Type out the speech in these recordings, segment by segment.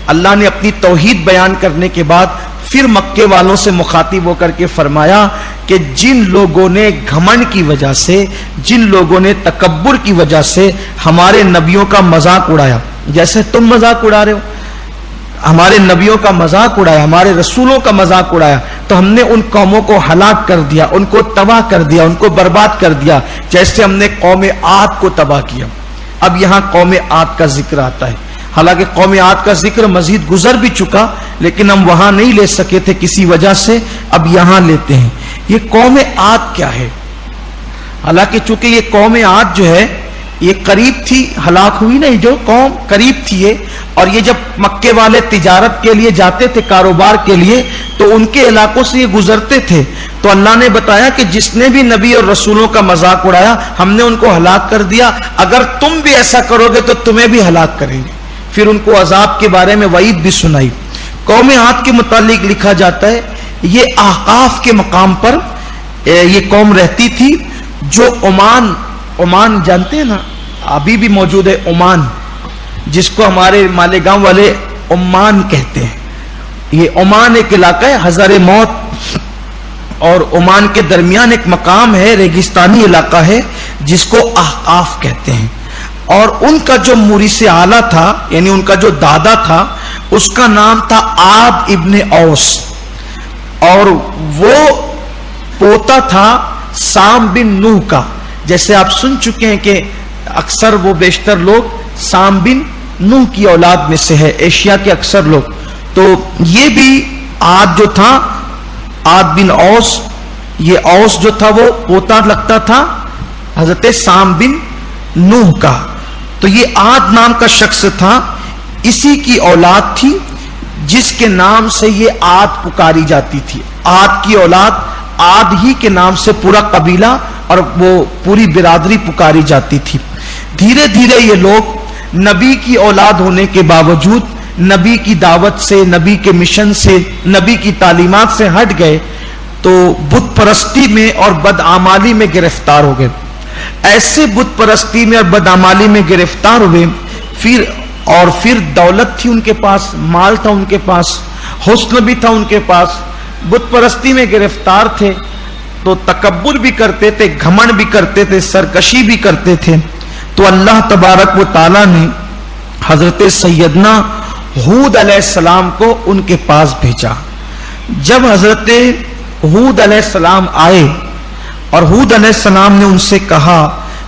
اللہ نے اپنی توحید بیان کرنے کے بعد پھر مکے والوں سے مخاطب ہو کر کے فرمایا کہ جن لوگوں نے گھمنڈ کی وجہ سے، جن لوگوں نے تکبر کی وجہ سے ہمارے نبیوں کا مذاق اڑایا، جیسے تم مذاق اڑا رہے ہو، ہمارے نبیوں کا مذاق اڑایا، ہمارے رسولوں کا مذاق اڑایا، تو ہم نے ان قوموں کو ہلاک کر دیا، ان کو تباہ کر دیا، ان کو برباد کر دیا، جیسے ہم نے قوم عاد کو تباہ کیا۔ اب یہاں قوم عاد کا ذکر آتا ہے، حالانکہ قوم عاد کا ذکر مزید گزر بھی چکا، لیکن ہم وہاں نہیں لے سکے تھے کسی وجہ سے، اب یہاں لیتے ہیں۔ یہ قوم عاد کیا ہے؟ حالانکہ چونکہ یہ قوم عاد جو ہے یہ قریب تھی، ہلاک ہوئی نہیں جو قوم، قریب تھی یہ، اور یہ جب مکے والے تجارت کے لیے جاتے تھے، کاروبار کے لیے، تو ان کے علاقوں سے یہ گزرتے تھے، تو اللہ نے بتایا کہ جس نے بھی نبی اور رسولوں کا مذاق اڑایا ہم نے ان کو ہلاک کر دیا، اگر تم بھی ایسا کرو گے تو تمہیں بھی ہلاک کریں گے۔ پھر ان کو عذاب کے بارے میں وعید بھی سنائی۔ قوم عاد کے متعلق لکھا جاتا ہے یہ احقاف کے مقام پر یہ قوم رہتی تھی، جو عمان جانتے ہیں نا، ابھی بھی موجود ہے عمان، جس کو ہمارے مالیگاؤں والے عمان کہتے ہیں۔ یہ عمان ایک علاقہ ہے، ہزار موت اور عمان کے درمیان ایک مقام ہے، ریگستانی علاقہ ہے، جس کو احقاف کہتے ہیں۔ اور ان کا جو مورث اعلیٰ تھا، یعنی ان کا جو دادا تھا، اس کا نام تھا عاد ابن اوس، اور وہ پوتا تھا سام بن نوح کا۔ جیسے آپ سن چکے ہیں کہ اکثر وہ بیشتر لوگ سام بن نوح کی اولاد میں سے ہے، ایشیا کے اکثر لوگ، تو یہ بھی عاد جو تھا، عاد بن اوس، یہ اوس جو تھا وہ پوتا لگتا تھا حضرت سام بن نوح کا۔ تو یہ عاد نام کا شخص تھا، اسی کی اولاد تھی جس کے نام سے یہ عاد پکاری جاتی تھی۔ عاد کی اولاد، عاد ہی کے نام سے پورا قبیلہ اور وہ پوری برادری پکاری جاتی تھی۔ دھیرے دھیرے یہ لوگ نبی کی اولاد ہونے کے باوجود نبی کی دعوت سے، نبی کے مشن سے، نبی کی تعلیمات سے ہٹ گئے، تو بت پرستی میں اور بدعمالی میں گرفتار ہو گئے۔ ایسے بت پرستی میں اور بدعمالی میں گرفتار ہوئے، پھر دولت تھی ان کے پاس، مال تھا ان کے پاس، حسن بھی تھا ان کے پاس، بت پرستی میں گرفتار تھے تو تکبر بھی کرتے تھے، گھمنڈ بھی کرتے تھے، سرکشی بھی کرتے تھے۔ تو اللہ تبارک و تعالی نے حضرت سیدنا ہود علیہ السلام کو ان کے پاس بھیجا۔ جب حضرت ہود علیہ السلام آئے اور ہود علیہ السلام نے ان سے کہا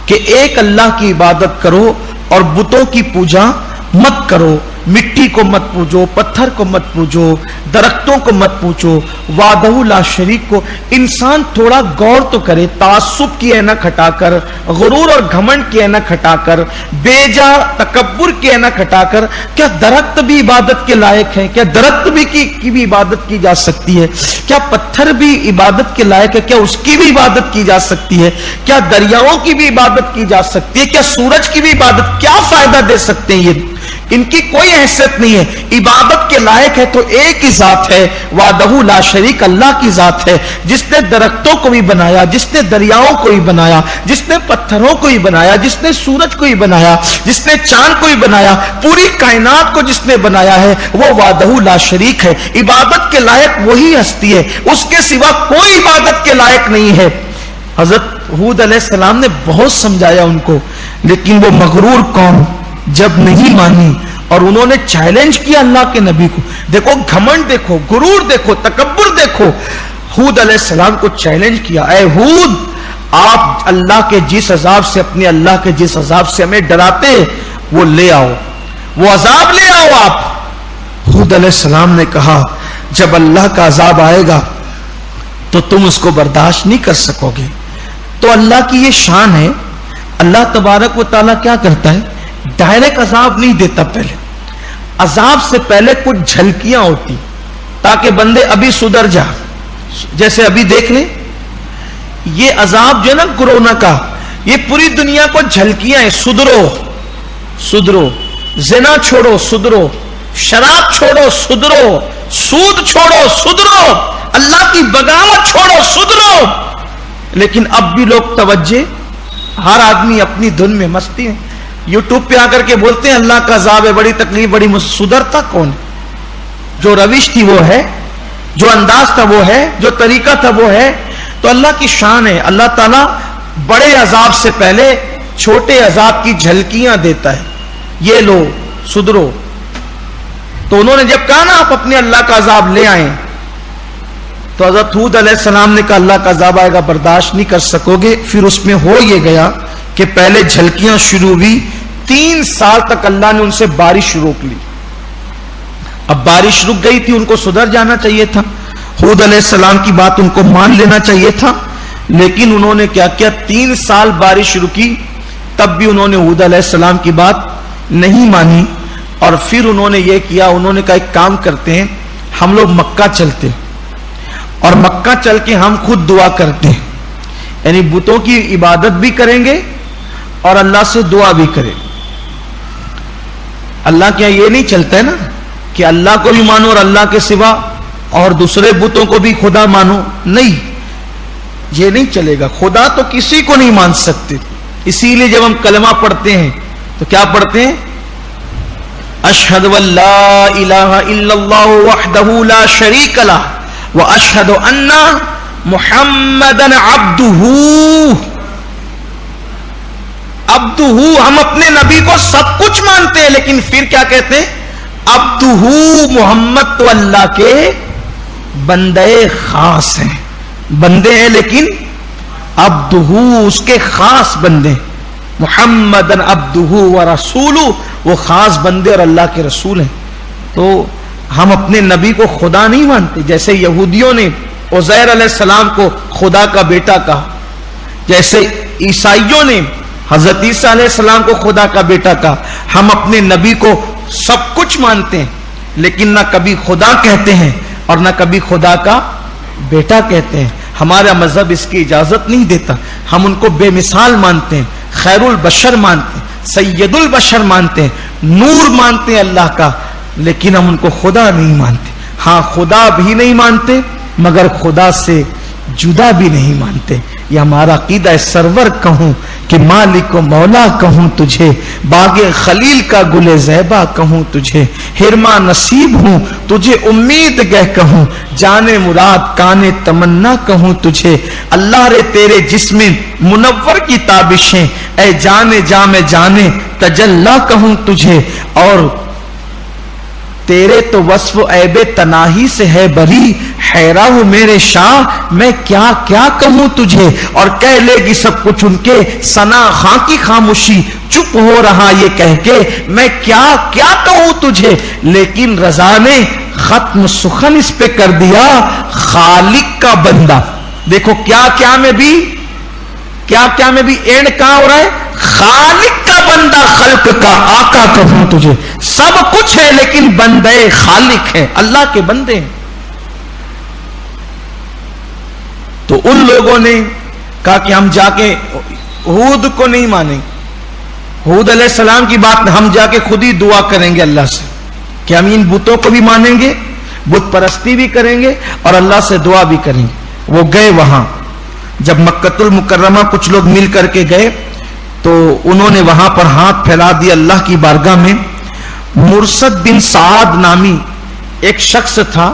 کہ ایک اللہ کی عبادت کرو اور بتوں کی پوجا مت کرو، مٹی کو مت پوجو، پتھر کو مت پوجو، درختوں کو مت پوجو، وحدہ لا شریک کو۔ انسان تھوڑا غور تو کرے، تعصب کی اینک ہٹا کر، غرور اور گھمنڈ کی اینک ہٹا کر، بے جا تکبر کی اینک ہٹا کر، کیا درخت بھی عبادت کے لائق ہیں؟ کیا درخت بھی کی بھی عبادت کی جا سکتی ہے؟ کیا پتھر بھی عبادت کے لائق ہے؟ کیا اس کی بھی عبادت کی جا سکتی ہے؟ کیا دریاؤں کی بھی عبادت کی جا سکتی ہے؟ کیا سورج کی بھی عبادت؟ کیا فائدہ دے سکتے ہیں یہ؟ ان کی کوئی حیثیت نہیں ہے۔ عبادت کے لائق ہے تو ایک ہی ذات ہے، وحدہ لا شریک، اللہ کی ذات ہے، جس نے درختوں کو بھی بنایا، جس نے دریاؤں کو بھی بنایا، جس نے پتھروں کو بھی بنایا، جس نے سورج کو بھی بنایا، جس نے چاند کو بھی بنایا، پوری کائنات کو جس نے بنایا ہے، وہ وحدہ لا شریک ہے۔ عبادت کے لائق وہی ہستی ہے، اس کے سوا کوئی عبادت کے لائق نہیں ہے۔ حضرت ہود علیہ السلام نے بہت سمجھایا ان کو، لیکن وہ مغرور قوم جب نہیں مانی اور انہوں نے چیلنج کیا اللہ کے نبی کو، دیکھو گھمنڈ دیکھو، غرور دیکھو، تکبر دیکھو، ہود علیہ السلام کو چیلنج کیا، اے ہود، آپ اللہ کے جس عذاب سے، اپنے اللہ کے جس عذاب سے ہمیں ڈراتے وہ لے آؤ، وہ عذاب لے آؤ آپ۔ ہود علیہ السلام نے کہا جب اللہ کا عذاب آئے گا تو تم اس کو برداشت نہیں کر سکو گے۔ تو اللہ کی یہ شان ہے، اللہ تبارک و تعالیٰ کیا کرتا ہے، ڈائریکٹ عذاب نہیں دیتا، پہلے عذاب سے پہلے کچھ جھلکیاں ہوتی تاکہ بندے ابھی سدھر جا۔ جیسے ابھی دیکھ لیں یہ عذاب جو ہے نا کورونا کا، یہ پوری دنیا کو جھلکیاں ہیں، سدھرو سدھرو، زنا چھوڑو سدھرو، شراب چھوڑو سدھرو، سود چھوڑو سدھرو، اللہ کی بغاوت چھوڑو سدھرو۔ لیکن اب بھی لوگ توجہ، ہر آدمی اپنی دھن میں مستی ہے، یوٹیوب پہ آ کر کے بولتے ہیں اللہ کا عذاب ہے، بڑی تکلیف، بڑی سدھرتا کون ہے؟ جو روش تھی وہ ہے، جو انداز تھا وہ ہے، جو طریقہ تھا وہ ہے. تو اللہ کی شان ہے، اللہ تعالیٰ بڑے عذاب سے پہلے چھوٹے عذاب کی جھلکیاں دیتا ہے. یہ لو سدھرو. تو انہوں نے جب کہا نا آپ اپنے اللہ کا عذاب لے آئیں، تو حضرت ہود علیہ السلام نے کہا اللہ کا عذاب آئے گا، برداشت نہیں کر سکو گے. پھر اس میں ہو یہ گیا کہ پہلے جھلکیاں شروع ہوئی، 3 سال تک اللہ نے ان سے بارش روک لی. اب بارش رک گئی تھی، ان کو سدھر جانا چاہیے تھا، ہود علیہ السلام کی بات ان کو مان لینا چاہیے تھا. لیکن انہوں نے کیا کیا، 3 سال بارش رکی، تب بھی انہوں نے ہود علیہ السلام کی بات نہیں مانی. اور پھر انہوں نے یہ کیا، انہوں نے کہا ایک کام کرتے ہیں، ہم لوگ مکہ چلتے اور مکہ چل کے ہم خود دعا کرتے ہیں، یعنی بتوں کی عبادت بھی کریں گے اور اللہ سے دعا بھی کریں. اللہ کے یہ نہیں چلتا ہے نا کہ اللہ کو بھی مانو اور اللہ کے سوا اور دوسرے بتوں کو بھی خدا مانو، نہیں، یہ نہیں چلے گا. خدا تو کسی کو نہیں مان سکتے. اسی لیے جب ہم کلمہ پڑھتے ہیں تو کیا پڑھتے ہیں؟ اشہد ان لا الہ الا اللہ وحدہ لا شریک لہ واشہد ان محمدً عبدہ. ہم اپنے نبی کو سب کچھ مانتے ہیں، لیکن پھر کیا کہتے ہیں؟ عبدہ. محمد تو اللہ کے بندے خاص ہیں، بندے ہیں لیکن عبدہ اس کے خاص بندے. محمدً عبدہ ورسولہ، وہ خاص بندے اور اللہ کے رسول ہیں. تو ہم اپنے نبی کو خدا نہیں مانتے. جیسے یہودیوں نے عزیر علیہ السلام کو خدا کا بیٹا کہا، جیسے عیسائیوں نے حضرت عیسیٰ علیہ السلام کو خدا کا بیٹا کہا. ہم اپنے نبی کو سب کچھ مانتے ہیں، لیکن نہ کبھی خدا کہتے ہیں اور نہ کبھی خدا کا بیٹا کہتے ہیں. ہمارا مذہب اس کی اجازت نہیں دیتا. ہم ان کو بے مثال مانتے ہیں، خیر البشر مانتے ہیں، سید البشر مانتے ہیں، نور مانتے ہیں اللہ کا، لیکن ہم ان کو خدا نہیں مانتے. ہاں خدا بھی نہیں مانتے، مگر خدا سے جدا بھی نہیں مانتے. یہ ہمارا عقیدہ ہے. سرور کہوں کہ مالک و مولا کہوں تجھے، باغ خلیل کا گل زیبا کہوں تجھے، ہرما نصیب ہوں تجھے امید گہ کہوں، جانے مراد کانے تمنا کہوں تجھے. اللہ رے تیرے جسم منور کی تابشیں، اے جانے جام جانے تجلا کہوں تجھے. اور تیرے تو وصف عیب تناہی سے ہے بری، حیرہ ہوں میرے شاہ میں کیا کیا کہوں تجھے. اور کہہ لے گی سب کچھ ان کے ثنا خاں کی خاموشی، چپ ہو رہا یہ کہہ کے میں کیا کیا کہوں تجھے. لیکن رضا نے ختم سخن اس پہ کر دیا، خالق کا بندہ. دیکھو کیا کیا میں بھی اینڈ کہاں ہو رہا ہے؟ خالق کا بندہ، خلق کا آقا کہوں تجھے. سب کچھ ہے لیکن بندے خالق ہے، اللہ کے بندے ہیں. تو ان لوگوں نے کہا کہ ہم جا کے ہود کو نہیں مانیں، ہود علیہ السلام کی بات ہم جا کے خود ہی دعا کریں گے اللہ سے کہ ہم ان بتوں کو بھی مانیں گے، بت پرستی بھی کریں گے اور اللہ سے دعا بھی کریں گے. وہ گئے وہاں. جب مکۃ المکرمہ کچھ لوگ مل کر کے گئے تو انہوں نے وہاں پر ہاتھ پھیلا دیا اللہ کی بارگاہ میں. مرصد بن سعد نامی ایک شخص تھا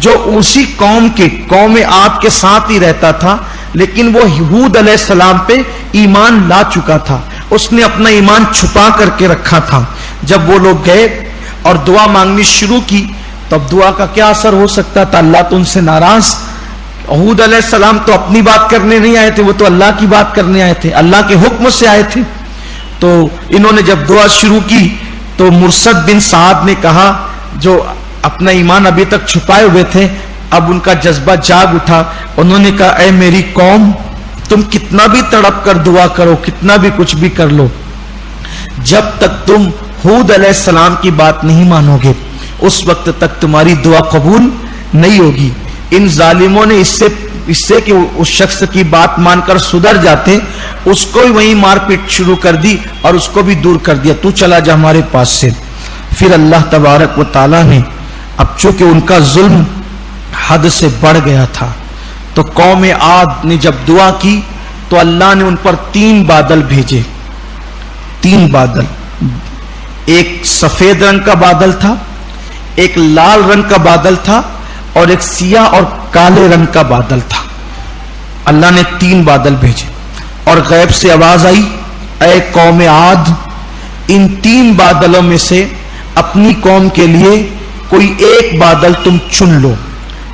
جو اسی قوم عاد کے ساتھ ہی رہتا تھا، لیکن وہ ہود علیہ السلام پہ ایمان لا چکا تھا. اس نے اپنا ایمان چھپا کر کے رکھا تھا. جب وہ لوگ گئے اور دعا مانگنی شروع کی تو اب دعا کا کیا اثر ہو سکتا تھا؟ اللہ تو ان سے ناراض. ہود علیہ السلام تو اپنی بات کرنے نہیں آئے تھے، وہ تو اللہ کی بات کرنے آئے تھے، اللہ کے حکم سے آئے تھے. تو انہوں نے جب دعا شروع کی تو مرصد بن سعد نے کہا، جو اپنا ایمان ابھی تک چھپائے ہوئے تھے، اب ان کا جذبہ جاگ اٹھا. انہوں نے کہا اے میری قوم، تم کتنا بھی تڑپ کر دعا کرو، کتنا بھی کچھ بھی کر لو، جب تک تم ہود علیہ السلام کی بات نہیں مانو گے اس وقت تک تمہاری دعا قبول نہیں ہوگی. ان ظالموں نے اس سے کہ اس شخص کی بات مان کر سدھر جاتے، اس کو ہی وہیں مار پیٹ شروع کر دی اور اس کو بھی دور کر دیا، تو چلا جا ہمارے پاس سے. پھر اللہ تبارک و تعالیٰ نے، اب چونکہ ان کا ظلم حد سے بڑھ گیا تھا، تو قوم عاد نے جب دعا کی تو اللہ نے ان پر 3 بادل بھیجے. 3 بادل، ایک سفید رنگ کا بادل تھا، ایک لال رنگ کا بادل تھا اور ایک سیاہ اور کالے رنگ کا بادل تھا. اللہ نے 3 بادل بھیجے اور غیب سے آواز آئی, اے قوم عاد, ان 3 بادلوں میں سے اپنی قوم کے لیے کوئی ایک بادل تم چن لو.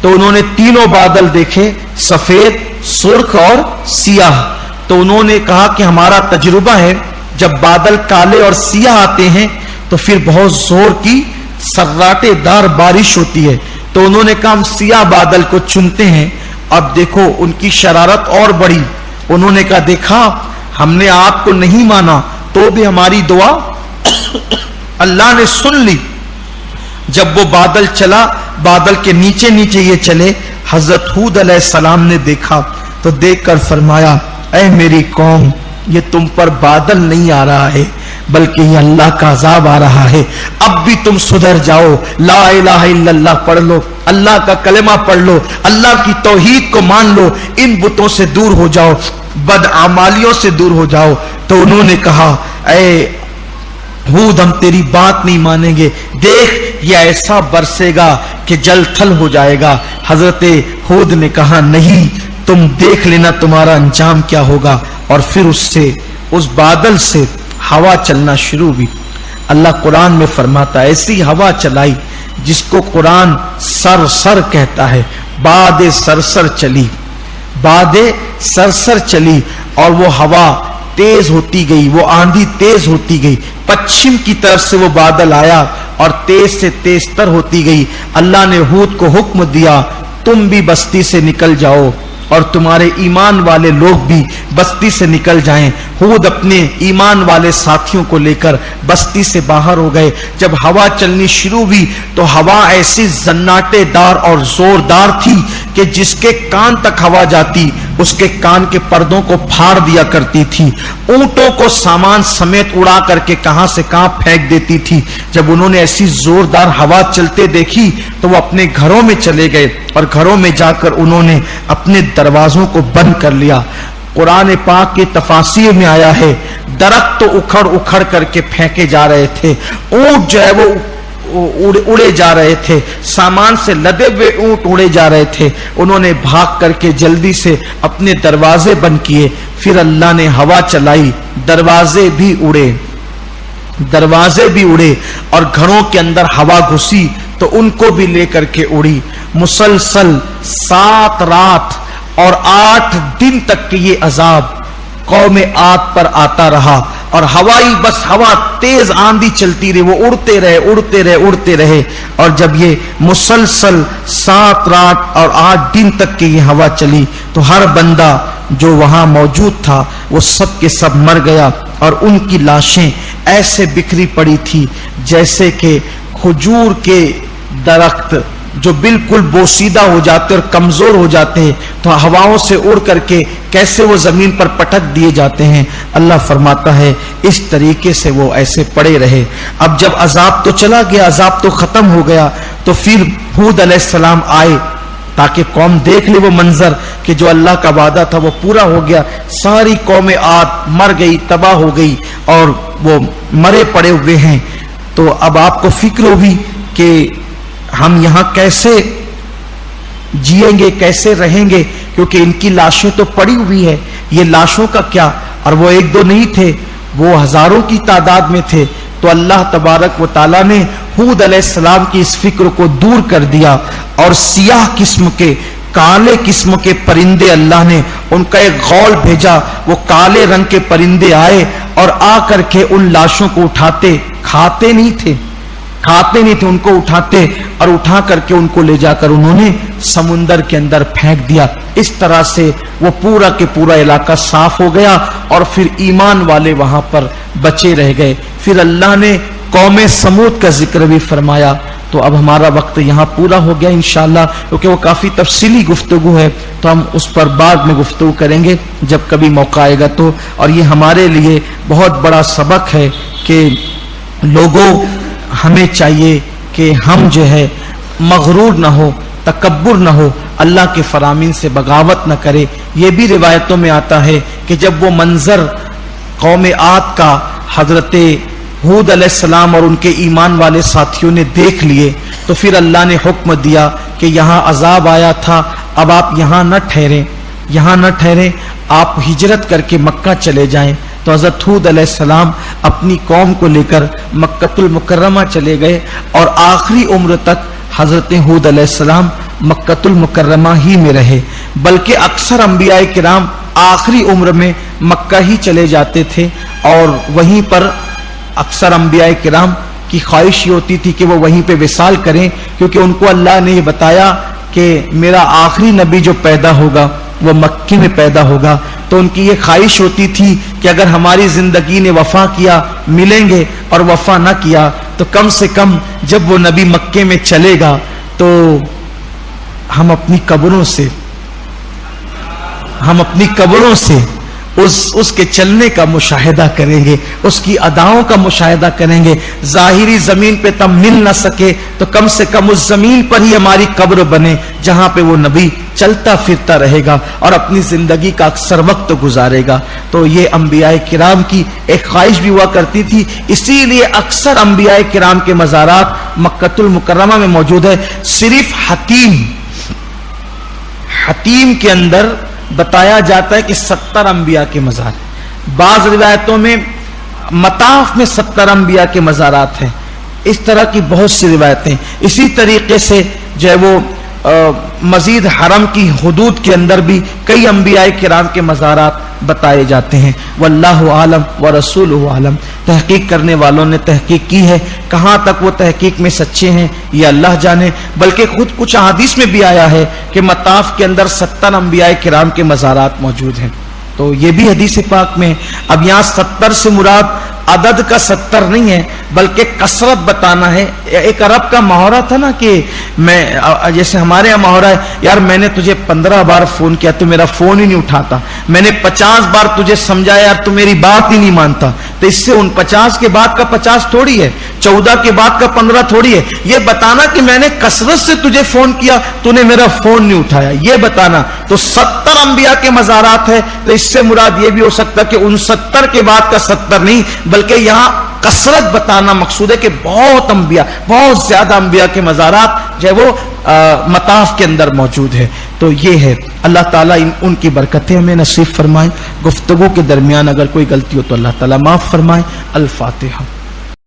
تو انہوں نے تینوں بادل دیکھے, سفید, سرخ اور سیاہ. تو انہوں نے کہا کہ ہمارا تجربہ ہے جب بادل کالے اور سیاہ آتے ہیں تو پھر بہت زور کی سراٹے دار بارش ہوتی ہے. تو انہوں نے کہا ہم سیاہ بادل کو چنتے ہیں. اب دیکھو ان کی شرارت اور بڑی. انہوں نے کہا دیکھا ہم نے آپ کو نہیں مانا تو بھی ہماری دعا اللہ نے سن لی. جب وہ بادل چلا, بادل کے نیچے نیچے یہ چلے, حضرت ہود علیہ السلام نے دیکھا تو دیکھ کر فرمایا, اے میری قوم, یہ تم پر بادل نہیں آ رہا ہے بلکہ یہ اللہ کا عذاب آ رہا ہے. اب بھی تم سدھر جاؤ, لا الہ الا اللہ پڑھ لو, اللہ کا کلمہ پڑھ لو, اللہ کی توحید کو مان لو, ان بتوں سے دور ہو جاؤ, بدعمالیوں سے دور ہو جاؤ. تو انہوں نے کہا اے ہود ہم تیری بات نہیں مانیں گے, دیکھ یہ ایسا برسے گا کہ جل تھل ہو جائے گا. حضرت ہود نے کہا نہیں, تم دیکھ لینا تمہارا انجام کیا ہوگا. اور پھر اس بادل سے ہوا چلنا شروع ہوئی. اللہ قرآن میں فرماتا ہے ایسی ہوا چلائی جس کو قرآن سر سر کہتا ہے. باد سرسر چلی, باد سرسر چلی, اور وہ ہوا تیز ہوتی گئی, وہ آندھی تیز ہوتی گئی. پچھم کی طرف سے وہ بادل آیا اور تیز سے تیز تر ہوتی گئی. اللہ نے ہود کو حکم دیا تم بھی بستی سے نکل جاؤ اور تمہارے ایمان والے لوگ بھی بستی سے نکل جائیں. ہود اپنے ایمان والے ساتھیوں کو لے کر بستی سے باہر ہو گئے. جب ہوا چلنی شروع ہوئی تو ہوا ایسی زناٹے دار اور زوردار تھی کہ جس کے کان تک ہوا جاتی اس کے کان کے پردوں کو پھاڑ دیا کرتی تھی. اونٹوں کو سامان سمیت اڑا کر کے کہاں سے کہاں پھینک دیتی تھی. جب انہوں نے ایسی زوردار ہوا چلتے دیکھی تو وہ اپنے گھروں میں چلے گئے اور گھروں میں جا کر انہوں نے اپنے دروازوں کو بند کر لیا. قرآن پاک کے تفاسیر میں آیا ہے درخت تو اکھڑ اکھڑ کر کے پھینکے جا رہے تھے, اونٹ جو ہے وہ اڑے جا رہے تھے, سامان سے لدے ہوئے اونٹ اڑے جا رہے تھے. انہوں نے بھاگ کر کے جلدی سے اپنے دروازے بند کیے. پھر اللہ نے ہوا چلائی, دروازے بھی اڑے اور گھروں کے اندر ہوا گھسی تو ان کو بھی لے کر کے اڑی. مسلسل 7 رات اور 8 دن تک کے یہ عذاب قوم عاد پر آتا رہا. اور ہوائی بس ہوا تیز آندھی چلتی رہی, وہ اڑتے رہے. اور جب یہ مسلسل 7 رات اور 8 دن تک کے یہ ہوا چلی تو ہر بندہ جو وہاں موجود تھا وہ سب کے سب مر گیا. اور ان کی لاشیں ایسے بکھری پڑی تھی جیسے کہ کھجور کے درخت جو بالکل بوسیدہ ہو جاتے اور کمزور ہو جاتے ہیں تو ہواؤں سے اڑ کر کے کیسے وہ زمین پر پٹک دیے جاتے ہیں. اللہ فرماتا ہے اس طریقے سے وہ ایسے پڑے رہے. اب جب عذاب تو چلا گیا, عذاب تو ختم ہو گیا, تو پھر ہود علیہ السلام آئے تاکہ قوم دیکھ لے وہ منظر کہ جو اللہ کا وعدہ تھا وہ پورا ہو گیا. ساری قوم عاد مر گئی, تباہ ہو گئی اور وہ مرے پڑے ہوئے ہیں. تو اب آپ کو فکر ہوگی کہ ہم یہاں کیسے جیئیں گے, کیسے رہیں گے, کیونکہ ان کی لاشیں تو پڑی ہوئی ہے. یہ لاشوں کا کیا, اور وہ 1-2 نہیں تھے, وہ ہزاروں کی تعداد میں تھے. تو اللہ تبارک و تعالیٰ نے ہود علیہ السلام کی اس فکر کو دور کر دیا اور سیاہ قسم کے, کالے قسم کے پرندے اللہ نے ان کا ایک غول بھیجا. وہ کالے رنگ کے پرندے آئے اور آ کر کے ان لاشوں کو اٹھاتے, کھاتے نہیں تھے, ان کو اٹھاتے اور اٹھا کر کے ان کو لے جا کر انہوں نے سمندر کے اندر پھینک دیا. اس طرح سے وہ پورا کے پورا علاقہ صاف ہو گیا اور پھر ایمان والے وہاں پر بچے رہ گئے. پھر اللہ نے قوم سمود کا ذکر بھی فرمایا. تو اب ہمارا وقت یہاں پورا ہو گیا انشاءاللہ, کیونکہ وہ کافی تفصیلی گفتگو ہے تو ہم اس پر بعد میں گفتگو کریں گے جب کبھی موقع آئے گا تو. اور یہ ہمارے لیے بہت بڑا سبق ہے کہ لوگوں ہمیں چاہیے کہ ہم جو ہے مغرور نہ ہو, تکبر نہ ہو, اللہ کے فرامین سے بغاوت نہ کرے. یہ بھی روایتوں میں آتا ہے کہ جب وہ منظر قوم عاد کا حضرت ہود علیہ السلام اور ان کے ایمان والے ساتھیوں نے دیکھ لیے تو پھر اللہ نے حکم دیا کہ یہاں عذاب آیا تھا، اب آپ یہاں نہ ٹھہریں، یہاں نہ ٹھہریں، آپ ہجرت کر کے مکہ چلے جائیں۔ تو حضرت ہود علیہ السلام اپنی قوم کو لے کر مکۃ المکرمہ چلے گئے، اور آخری عمر تک حضرت ہود علیہ السلام مکۃ المکرمہ ہی میں رہے، بلکہ اکثر انبیاء کرام آخری عمر میں مکہ ہی چلے جاتے تھے، اور وہیں پر اکثر انبیاء کرام کی خواہش یہ ہوتی تھی کہ وہ وہیں پہ وصال کریں، کیونکہ ان کو اللہ نے یہ بتایا کہ میرا آخری نبی جو پیدا ہوگا وہ مکے میں پیدا ہوگا، تو ان کی یہ خواہش ہوتی تھی کہ اگر ہماری زندگی نے وفا کیا ملیں گے، اور وفا نہ کیا تو کم سے کم جب وہ نبی مکے میں چلے گا تو ہم اپنی قبروں سے اس کے چلنے کا مشاہدہ کریں گے، اس کی اداؤں کا مشاہدہ کریں گے۔ ظاہری زمین پہ تم مل نہ سکے تو کم سے کم اس زمین پر ہی ہماری قبر بنے جہاں پہ وہ نبی چلتا پھرتا رہے گا اور اپنی زندگی کا اکثر وقت گزارے گا۔ تو یہ انبیاء کرام کی ایک خواہش بھی ہوا کرتی تھی، اسی لیے اکثر انبیاء کرام کے مزارات مکۃ المکرمہ میں موجود ہے۔ صرف حتیم کے اندر بتایا جاتا ہے کہ 70 انبیاء کے مزار، بعض روایتوں میں مطاف میں 70 انبیاء کے مزارات ہیں، اس طرح کی بہت سی روایتیں۔ اسی طریقے سے جو ہے وہ مزید حرم کی حدود کے اندر بھی کئی انبیاء کرام کے مزارات بتائے جاتے ہیں۔ واللہ عالم ورسولہ عالم، تحقیق کرنے والوں نے تحقیق کی ہے، کہاں تک وہ تحقیق میں سچے ہیں یہ اللہ جانے، بلکہ خود کچھ احادیث میں بھی آیا ہے کہ مطاف کے اندر 70 انبیاء کرام کے مزارات موجود ہیں، تو یہ بھی حدیث پاک میں۔ اب یہاں 70 سے مراد عدد کا 70 نہیں ہے بلکہ کثرت بتانا ہے۔ ایک عرب کا محاورہ تھا نا کہ میں جیسے ہمارے یہاں محاورہ ہے، یار میں نے تجھے 15 بار فون کیا تو میرا فون ہی نہیں اٹھاتا، میں نے 50 بار تجھے سمجھایا یار تو میری بات ہی نہیں مانتا، تو اس سے ان 50 کے بعد کا 50 تھوڑی ہے، 14 کے بعد کا 15 تھوڑی ہے، یہ بتانا کہ میں نے کثرت سے تجھے فون کیا تو نے میرا فون نہیں اٹھایا، یہ بتانا۔ تو 70 انبیاء کے مزارات ہے، تو اس سے مراد یہ بھی ہو سکتا کہ ان 70 کے بعد کا 70 نہیں، بلکہ یہاں کثرت بتانا مقصود ہے کہ بہت انبیاء، بہت زیادہ انبیاء کے مزارات جو ہے وہ مطاف کے اندر موجود ہے۔ تو یہ ہے، اللہ تعالیٰ ان کی برکتیں ہمیں نصیب فرمائیں۔ گفتگو کے درمیان اگر کوئی غلطی ہو تو اللہ تعالیٰ معاف فرمائیں۔ الفاتحہ۔